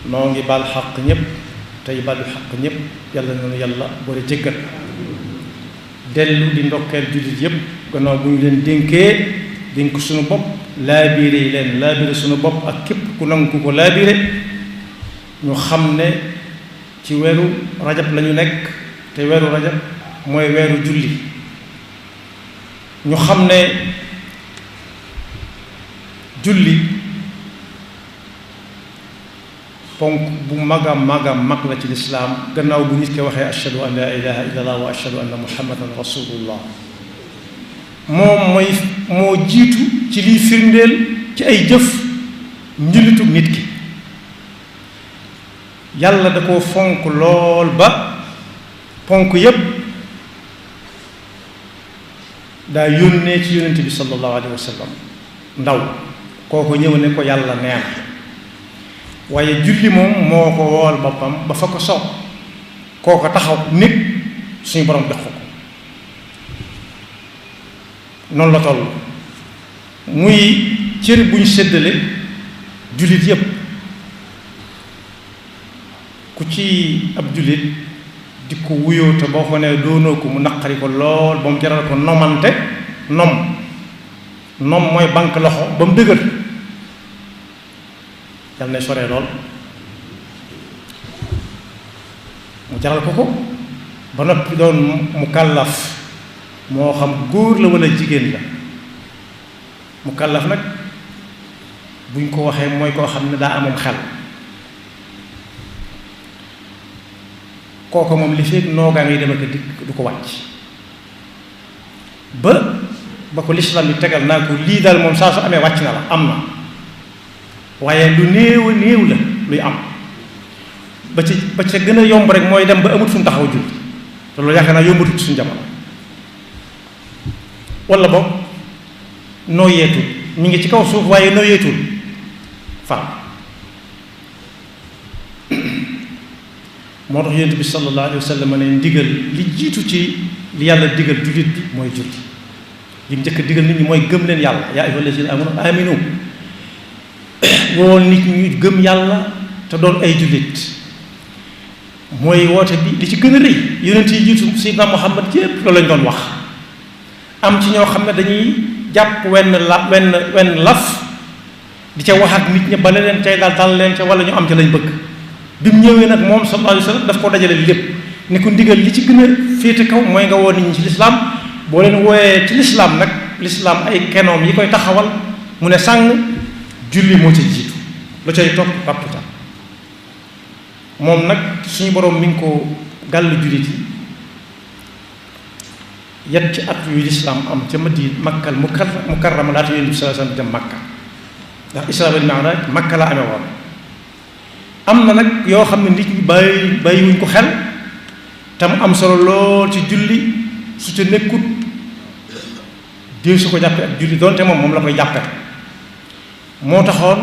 noo ngi baal xaq ñëpp tey balu xaq ñëpp yàlla na yàlla boole jéggal dellu di ndokkeel jullit yëpp gannaaw bu ñu leen dénkee dénk suñu bopp laabiire yi leen laabiire suñu bopp ak képp ku nangu ko laabiire ñu xam ne ci weeru rajab lañu nekk te weeru rajab mooy weeru julli ñu xam ne julli ponk bu mag la ci lislaam gannaaw bu nit ki waxee ashhadu an laa ilaha illa allah wa ashhadu anna muhammadan rasulullah moo jiitu ci liy firndeel ci ay jëf njullitu nit ki yàlla da koo fonk lool ba ponk yépp daa yónnee ci yonent bi sallallahu alayhi wa sallam ndaw kooko ñëw ne ko yàlla neen waaye julli moom moo ko wool boppam ba fa ko soob kooko taxaw nit suñu borom jox ko noonu la toll muy cër bu ñu séddale jullit yépp ku ci ab jullit di ko wuyoo te boo ko nee doonoo ko mu naqari ko lool ba mu jaral ko nomante nom mooy banque loxo ba mu dëgër yàlla na soree lool mu jaral ko ba noppi doon mu kàllaf moo xam góor la walla jigéen la mu kàllaf nag buñ ko waxee mooy koo xam ne daa amum xel kooko moom li fekk noogaa ngay dem ak dikk du ko wàcc ba ko lislaam yi tegal naa ko lii daal moom saa su amee wàcc na la am na waaye lu néew a néew la luy am ba ca gën a yomb rek mooy dem ba amut fu mu taxaw julli te loolu yaakaar naa yombatut suñu jamono walla boog noo yeetul ñu ngi ci kaw suuf waaye noo yeetul faa moo tax yonent bi sallallahu alayhi wa sallam ne ndigal li jiitu ci li yàlla digal jullit bi mooy julli li mu njëkk digal nit ñi mooy gëm leen yàlla yaa ayyuhal lazina amanu wool nit ñi gëm yàlla te doon ay jullit mooy woote bi li ci gën a rëy yonent yi jiitu Seydina Muhammad yépp loolu lañ doon wax am ci ñoo xam ne dañuy jàpp wenn laf di ca wax ak nit ñi bale leen cay dal leen ca wala ñu am ca lañ bëgg bi mu ñëwee nag moom sallallahu alayhi wa sallam daf ko dajale lépp ni ko ndigal li ci gën a féete kaw mooy nga woo nit ñi ci lislaam boo leen wooyee ci lislaam nag lislaam ay kenoom yi koy taxawal mu ne sàng julli moo ca jiitu lu cay topp rapputa moom nag suñu boroom mi ngi ko gàll jullit yi yetti at yu lislaam am ca Madina Makkal mukarrama laata Yonent bi sallallahu alayhi wa sallam dem Makka ndax Israa wal Mi'raaj Makka la amee woon am na nag yoo xam ne nit ñi bàyyiwuñ ko xel te mu am solo lool ci julli su ca nekkut dee su ko jàppe ak julli doonte moom la koy jàppe moo taxoon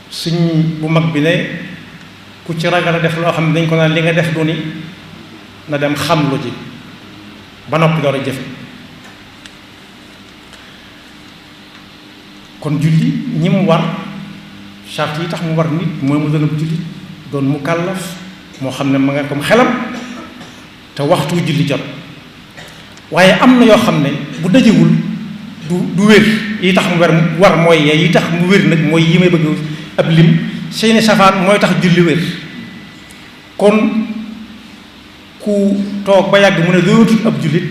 suñ bu mag bi ne ku ci ragal a def loo xam ne dañ ko naan li nga def du ni na dem xam lu ji ba noppi door a jëfe kon julli ñi mu war charte yi tax mu war nit mooy mu doon ab julli doon mu kàllaf moo xam ne ma nga comme xelam te waxtu julli jot waaye am na yoo xam ne bu dajewul du wér yi tax mu war mooy yee yi tax mu wér nag mooy yi may bëgg ab lim seeni safaan mooy tax julli wér kon ku toog ba yàgg mu ne dootul ab jullit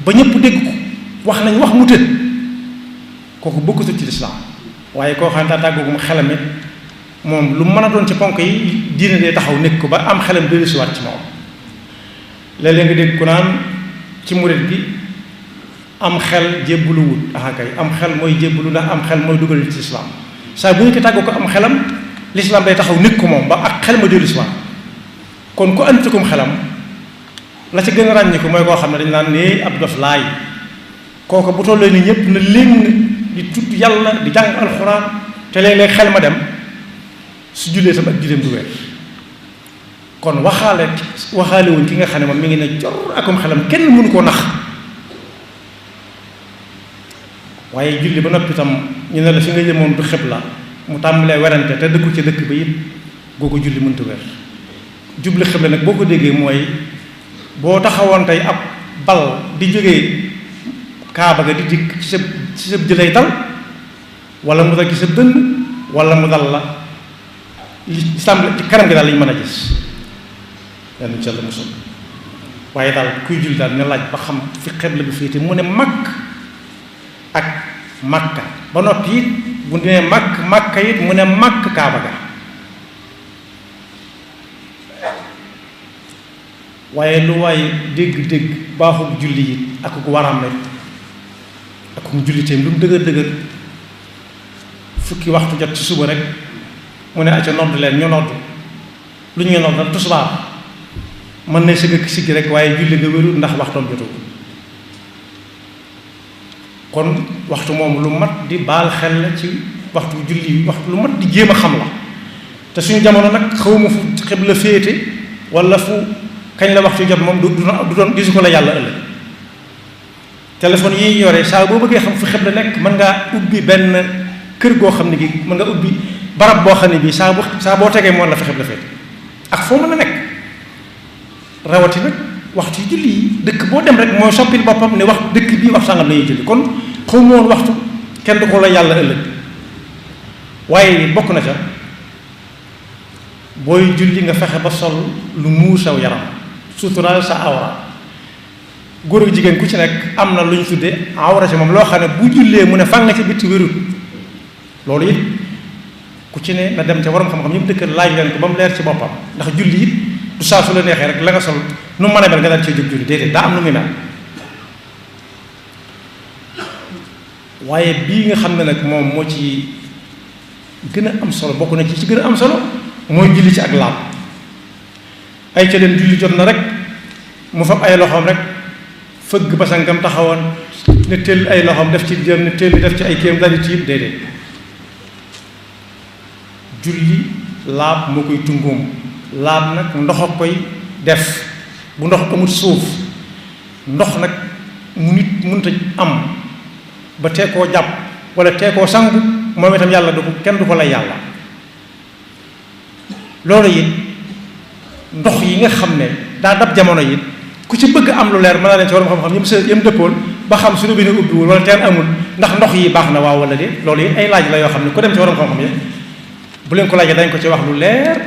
ba ñëpp dégg ko wax nañ wax mu tëdd kooku bokkatul ci lislaam waaye koo xam ne tàggoogu mu xelam it moom lu mën a doon ci ponk yi diine dee taxaw nekk ko ba am xelam dellusiwaat ci moom léeg-léeg nga dégg ku naan ci murit gi am xel jébbalu wut kay am xel mooy jébbalu ndax am xel mooy dugal ci lislaam saa bu ñu ko tàggoo ko am xelam lislaam day taxaw nekk ko moom ba ak xel ma dellusiwaat kon ku andikum xelam la ci gën a ràññi ko mooy koo xam ne dañ naan ne ab dof laay kooku bu tollee ni ñëpp na léegi di tudd yàlla di jàng alxuraan te léeg-léeg xel ma dem su jullee tam ak julleem du wér kon waxaale wuñ ki nga xam ne moom mi ngi ne jor akum xelam kenn mënu koo nax waaye julli ba noppi tam ñu ne la fi nga jëmoon du xibla mu tàmbalee werante te dëkku ci dëkk ba it googu julli mënta wér. jubli xibla nag boo ko déggee mooy boo taxawoon tey ab bal di jógee kaaba ga di dikk ci sa jëlay dal wala mu dal ci sa dënn wala mu dal la li sàmm ci kanam gi daal lañ mën a gis yàlla incha allah musal waaye daal kuy julli daal ne laaj ba xam fi xibla bi féete mu ne Makka ak Makka ba noppi it bu nee Makka it mu ne Makka kaaba ga waaye lu waaye dégg-dégg baaxul julli it ak ku waram rek ak ku julliteem lu mu dëgër fukki waxtu jot ci suba rek mu ne acca nodd leen ñu nodd lu ñu nodd nag tusbaar mën na sëgg siggi rek waaye julli nga wérul ndax waxtoom jotagul kon waxtu moom lu mat di baal xel la ci waxtu julli waxtu lu mat di jéem a xam la te suñu jamono nag xawma fu xibla féete wala fu kañ la waxtu jot moom du doon gisu ko la yàlla ëllëg téléphone yi yore saa boo bëggee xam fu xibla nekk mën ngaa ubbi benn kër goo xam ne gi mën nga ubbi barab boo xam ne bii saa boo tegee moom la fa xibla féete ak foo mën a nekk rawati nag waxtu yu julli yi dëkk boo dem rek mooy soppil boppam ne wax dëkk bii wax sàngam lañuy julli kon xaw ma woon waxtu kenn du ko la yàlla ëllëg waaye bokk na ca booy julli nga fexe ba sol lu muur saw yaram suturaal sa awra góor ak jigéen ku ci nekk am na lu ñu tudde awra ci moom loo xam ne bu jullee mu ne fan nga ci bitti wérul loolu it ku ci ne na dem ca waroom xam-xam ñëpp dëkk laaj leen ko ba mu leer ci boppam ndax julli it du saa su la neexee rek la nga sol nu mën a mel nga daal cee jóg julli déedéet daa am nu muy mel waaye bii nga xam ne nag moom moo ci gën a am solo bokk na ci gën a am solo mooy julli ci ak laab ay ca leen julli jot na rek mu fab ay loxoom rek fëgg basangam taxawoon ne teel ay loxoom def ci jëm ne teel def ci ay kéem dali tiit déedéet julli laab moo koy tungoom laab nag ndox a koy def bu ndox amul suuf ndox nag mu nit mënta am ba tee koo jàpp wala tee koo sangu moom itam yàlla du ko kenn du ko lay yàlla loolu it ndox yi nga xam ne daa dab jamono yi ku ci bëgg am lu leer mën naa leen ci waroon xam-xam yëm dëppool ba xam suñu bi ne ubbiwul wala teen amul ndax ndox yi baax na waaw wala de loolu it ay laaj la yoo xam ne ku dem ci waroon xam-xam yi bu leen ko laajee dañ ko ci wax lu leer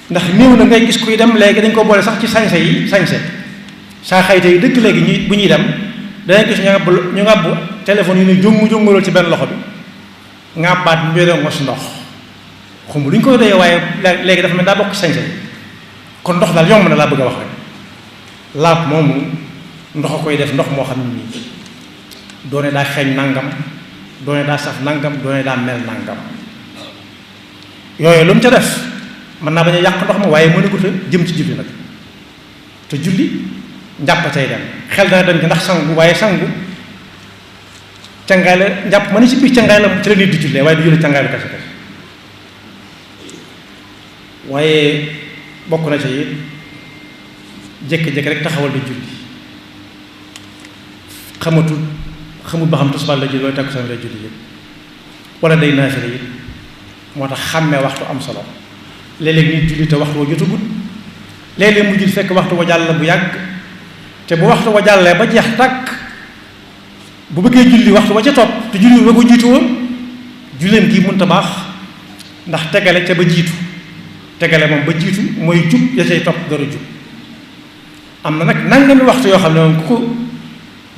ndax néew na ngay gis kuy dem léegi dañ ko boole sax ci sañse saa xayte yi dëkk léegi ñuy bu ñuy dem danañ gis ñu ngàbbu téléphone yi ne jongu-jongalool ci benn loxo bi ngàbbaat ñu doon ngos ndox xumb lu ñu koy doyee waaye léegi dafa mel daa bokk sañse kon ndox daal yomb na laa bëgg a wax rek laab moomu ndox a koy def ndox moo xam ne nii doone daa xeeñ nangam doone daa saf nangam doone daa mel nangam yooyu lu mu ca def mën naa bañ a yàq ndox ma waaye mën a guta jëm ci julli nag te julli njàpp cay dem xel dana dem ci ndax sangu waaye sangu cangaay la njàpp ma ne ci biir cangaay la ci la nit di jullee waaye du julli cangaay la kese kese waaye bokk na ca it jékki-jékki rek taxawal di julli xamul ba xam tisbaar la julli wala takkusaan la julli yëpp wala day naafila it moo tax xàmmee waxtu am solo léeg-léeg nit julli te waxtu wa jotagut léeg-léeg mu julli fekk waxtu wa jàll bu yàgg te bu waxtu wa jàllee ba jeex tàkk bu bëggee julli waxtu wa ca topp te julli ba ko jiitu woon julleem kii mënta baax ndax tegale ca ba jiitu tegale moom ba jiitu mooy jub ya cay topp dara jub am na nag nangami waxtu yoo xam ne moom ku ko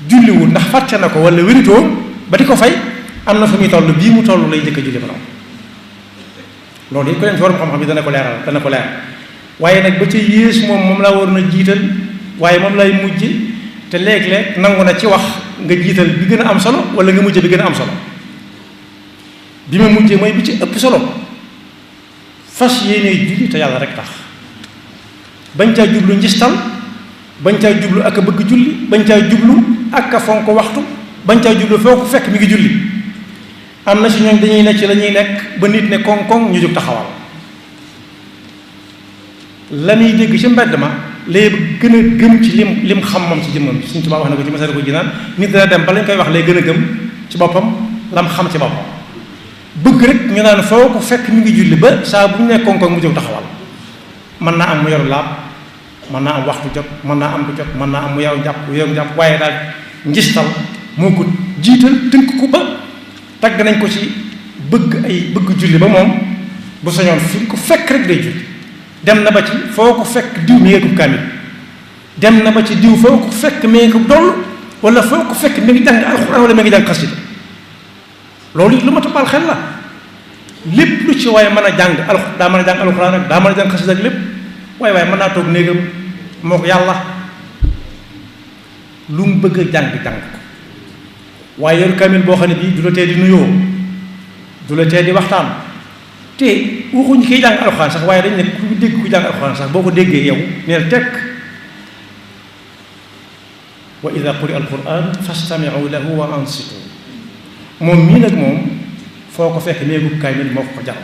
julliwul ndax fàtte na ko wala wéritoo ba di ko fay am na fu muy toll bii mu toll lay njëkk a julli ba loolu it ko dem ci warum xam-xam yi dana ko leeral waaye nag ba ca yées moom laa war na jiital waaye moom lay mujj te léeg-léeg nangu na ci wax nga jiital bi gën a am solo wala nga mujj bi gën a am solo bi ma mujjee mooy bi ci ëpp solo fas yéene julli te yàlla rek tax bañ caa jublu njistal bañ caa jublu ak a bëgg julli bañ caa jublu ak a fonk waxtu bañ caa jublu foo ko fekk mi ngi julli am na si ñoom dañuy nekk ci la ñuy nekk ba nit ne koŋ-koŋ ñu jóg taxawal la muy dégg ci mbedd ma lay gën a gëm ci lim xam moom ci jëmmam Sëriñ Tuubaa wax na ko ci Masaalikul Jinaan nit dana dem ba lañ koy wax lay gën a gëm ci boppam lam xam ci boppam bëgg rek ñu naan foo ko fekk mi ngi julli ba saa bu ñu nekkoon ko mu jóg taxawal mën naa am mu yor laab mën naa am waxtu jot mën naa am du jot mën naa am mu yow jàpp waaye daal njistal moo ko jiital tënk ko ba tagg nañ ko ci bëgg julli ba moom bu sañoon fi ko fekk rek day julli dem na ba ci foo ko fekk diw mi ngi ko kaamil dem na ba ci diw foo ko fekk mi ngi ko doll wala foo ko fekk mi ngi jàng alxuraan wala mi ngi jàng xasida loolu it lu ma tabaal xel la lépp lu ci waaye mën a jàng daa mën a jàng alxuraan ak daa mën a jàng xasida ak lépp waaye mën naa toog néegam moo ko yàlla lu mu bëgg a jàng ko waaye yor kaamil boo xam ne bii du la tee di nuyoo du la tee di waxtaan te waxuñu kiy jàng alxuraan sax waaye dañ ne ku dégg ku jàng alxuraan sax boo ko déggee yow neel tekk wa ida quri alquran fastamiu lahu wa ansitu moom mii nag moom foo ko fekk néegu kaamil moo ko jaral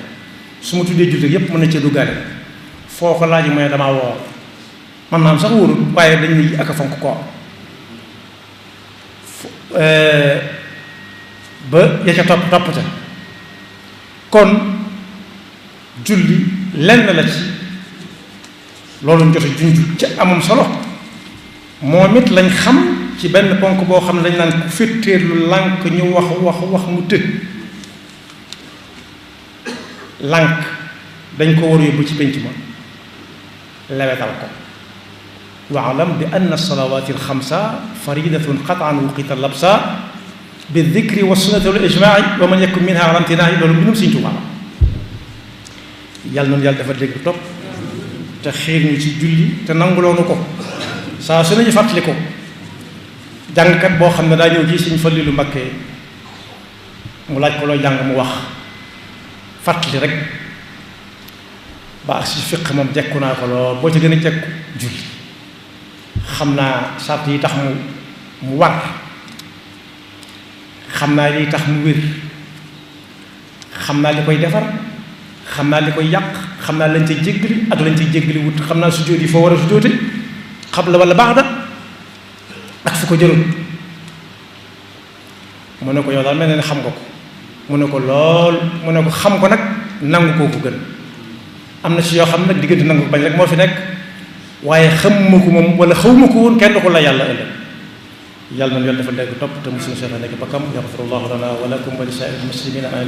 su ma tuddee jullit yépp mën na cee duggaale foo ko laaj mooy damaa woor man naam sax wóorul waaye dañ ne ak a fonk koor ba ya ca topp ca kon julli lenn la ci loolu ñu jot a junj ca amam solo moom it lañ xam ci benn ponk boo xam ne dañ naan ku féttéerlu lànk ñu wax mu tëj lànk dañ ko war yóbbu ci pénc ma lewetal ko waalam bi anna salawaati alxamsa faridatun qataan wuqita labsa bi dikri wa sunnati wal ijmaai wa man yakun minha ala imtinaa'i loolu binum Sëriñ Tuubaa yàlla noonu yàlla dafa dégg topp te xiir ñu ci julli te nanguloonu ko saa su nañu fàttali ko jàngkat boo xam ne daa ñëw ci Sëriñ Fallilu Mbakke mu laaj ko looy jàng mu wax fàttali rek ba ak si fiq moom jekku naa ko lool boo ci gën a jekku julli xam naa sart yi tax mu war xam naa li tax mu wér xam naa li koy defar xam naa li koy yàq xam naa lañ ca jéggali ak lañ ca jéggali wut xam naa sujjóot yi foo war a sujjóote qabla wala ba'da ak fu ko jëlul mu ne ko yow daal mel na ne xam nga ko mu ne ko lool mu ne ko xam ko nag nangu koo ko gën am na ci yoo xam nag diggante nangu bañ rek moo fi nekk waaye xamuma ko moom wala xawma ko woon kenn du ko la yàlla ëllëg yàlla na yàlla dafa dégg topp te musuñu seetaan nekk bakkam yaxfirullahu lana wa lakum wa li saa'iril muslimina amin